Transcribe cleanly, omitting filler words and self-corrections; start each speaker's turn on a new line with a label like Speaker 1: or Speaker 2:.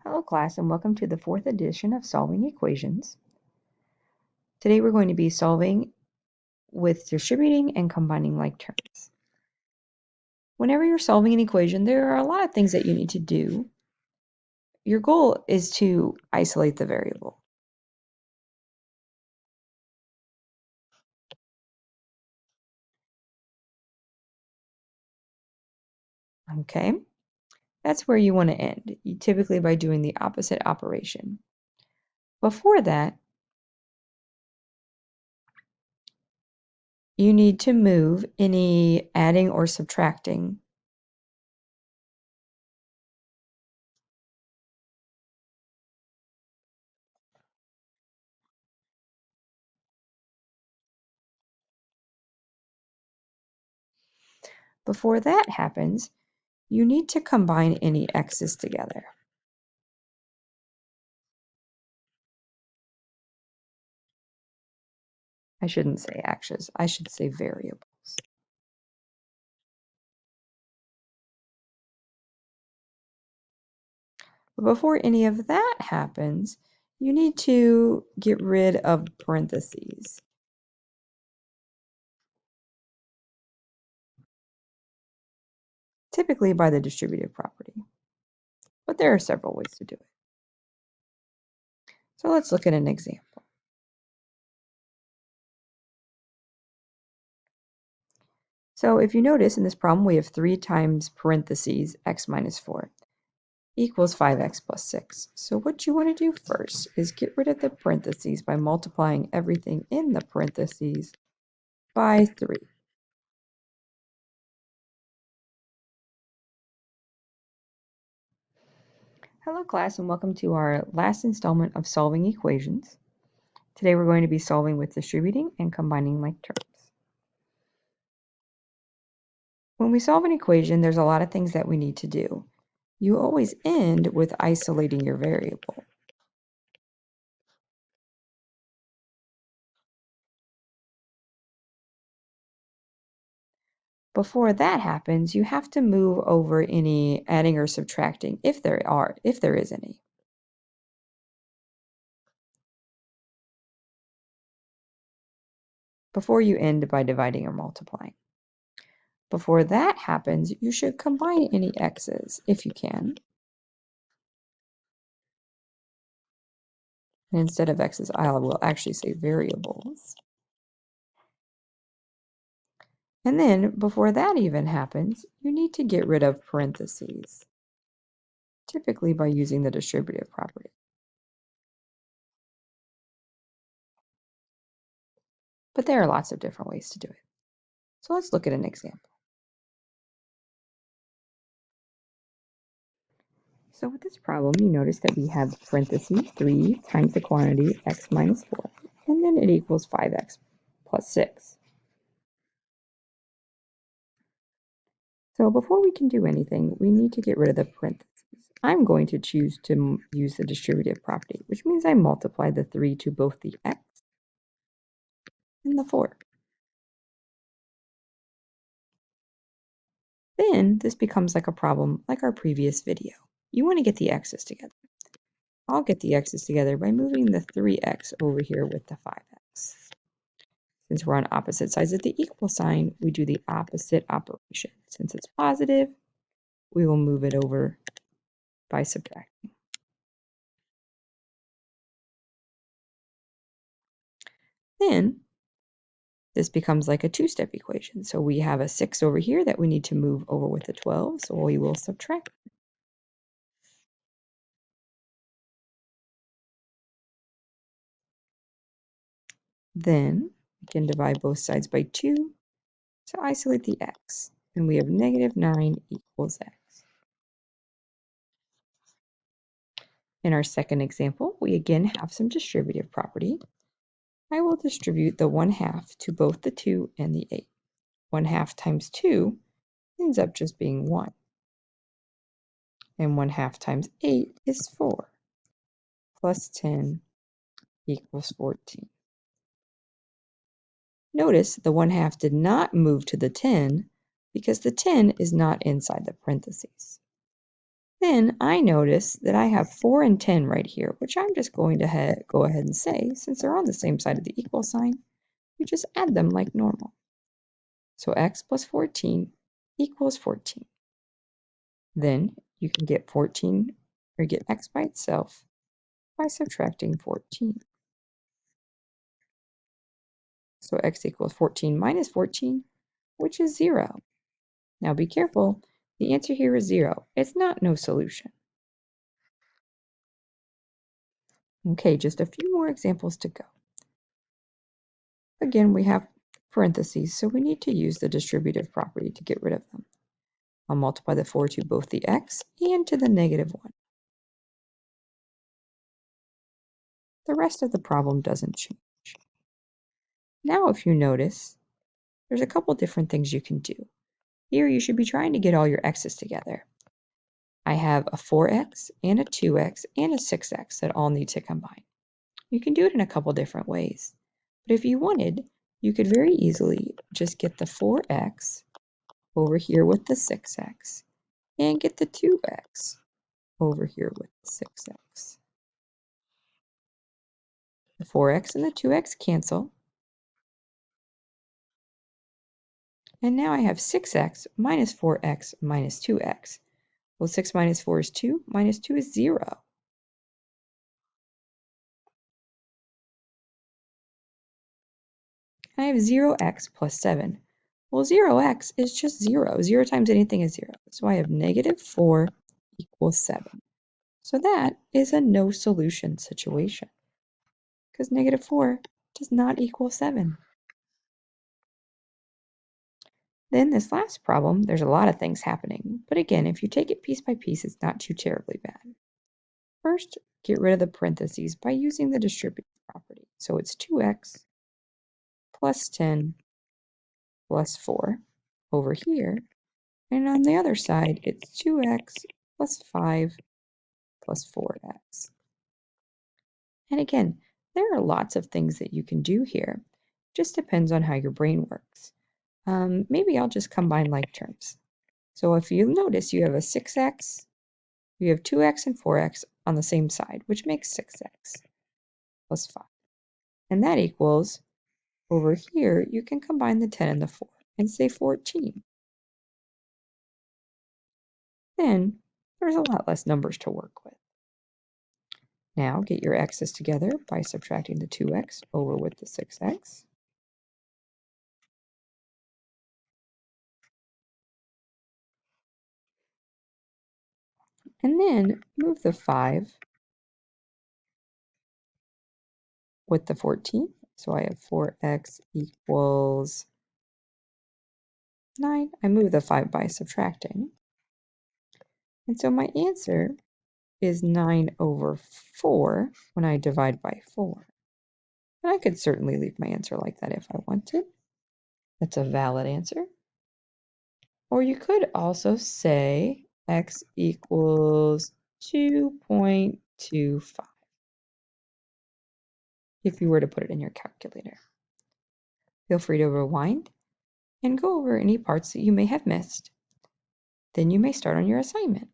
Speaker 1: Hello class and welcome to the fourth edition of Solving Equations. Today we're going to be solving with distributing and combining like terms. Whenever you're solving an equation, there are a lot of things that you need to do. Your goal is to isolate the variable. Okay, that's where you want to end, typically by doing the opposite operation. Before that, you need to move any adding or subtracting Before that happens, you need to combine any x's together. I shouldn't say x's, I should say variables. But before any of that happens, you need to get rid of parentheses. Typically by the distributive property. But there are several ways to do it. So let's look at an example. So if you notice in this problem, we have 3 times parentheses x minus 4 equals 5x plus 6. So what you want to do first is get rid of the parentheses by multiplying everything in the parentheses by 3. Hello class and welcome to our last installment of Solving Equations. Today we're going to be solving with distributing and combining like terms. When we solve an equation, there's a lot of things that we need to do. You always end with isolating your variable. Before that happens, you have to move over any adding or subtracting, if there is any. Before you end by dividing or multiplying. Before that happens, you should combine any x's, if you can. And instead of x's, I will actually say variables. And then, before that even happens, you need to get rid of parentheses, typically by using the distributive property. But there are lots of different ways to do it. So let's look at an example. So with this problem, you notice that we have parentheses 3 times the quantity x minus 4, and then it equals 5x plus 6. So before we can do anything, we need to get rid of the parentheses. I'm going to choose to use the distributive property, which means I multiply the 3 to both the x and the 4. Then this becomes like a problem like our previous video. You want to get the x's together. I'll get the x's together by moving the 3x over here with the 5x. Since we're on opposite sides of the equal sign, we do the opposite operation. Since it's positive, we will move it over by subtracting. Then this becomes like a two-step equation. So we have a 6 over here that we need to move over with a 12, so we will subtract. Then we can divide both sides by 2 to isolate the x, and we have negative 9 equals x. In our second example, we again have some distributive property. I will distribute the 1/2 to both the 2 and the 8. 1/2 times 2 ends up just being 1. And 1/2 times 8 is 4. Plus 10 equals 14. Notice the 1/2 did not move to the 10 because the 10 is not inside the parentheses. Then I notice that I have 4 and 10 right here, which I'm just going to go ahead and say, since they're on the same side of the equal sign, you just add them like normal. So x plus 14 equals 14. Then you can get 14, or get x by itself by subtracting 14. So x equals 14 minus 14, which is 0. Now be careful, the answer here is 0. It's not no solution. Okay, just a few more examples to go. Again, we have parentheses, so we need to use the distributive property to get rid of them. I'll multiply the 4 to both the x and to the -1. The rest of the problem doesn't change. Now, if you notice, there's a couple different things you can do. Here, you should be trying to get all your x's together. I have a 4x and a 2x and a 6x that all need to combine. You can do it in a couple different ways. But if you wanted, you could very easily just get the 4x over here with the 6x and get the 2x over here with the 6x. The 4x and the 2x cancel. And now I have 6x minus 4x minus 2x. Well, 6 minus 4 is 2, minus 2 is 0. I have 0x plus 7. Well, 0x is just 0. 0 times anything is 0. So I have -4 equals 7. So that is a no solution situation, because -4 does not equal 7. Then this last problem, there's a lot of things happening. But again, if you take it piece by piece, it's not too terribly bad. First, get rid of the parentheses by using the distributive property. So it's 2x plus 10 plus 4 over here. And on the other side, it's 2x plus 5 plus 4x. And again, there are lots of things that you can do here. Just depends on how your brain works. Maybe I'll just combine like terms. So if you notice, you have a 6x, you have 2x and 4x on the same side, which makes 6x plus 5. And that equals, over here, you can combine the 10 and the 4 and say 14. Then there's a lot less numbers to work with. Now get your x's together by subtracting the 2x over with the 6x. And then move the 5 with the 14. So I have 4x equals 9. I move the 5 by subtracting. And so my answer is 9 over 4 when I divide by 4. And I could certainly leave my answer like that if I wanted. That's a valid answer. Or you could also say x equals 2.25 if you were to put it in your calculator. Feel free to rewind and go over any parts that you may have missed. Then you may start on your assignment.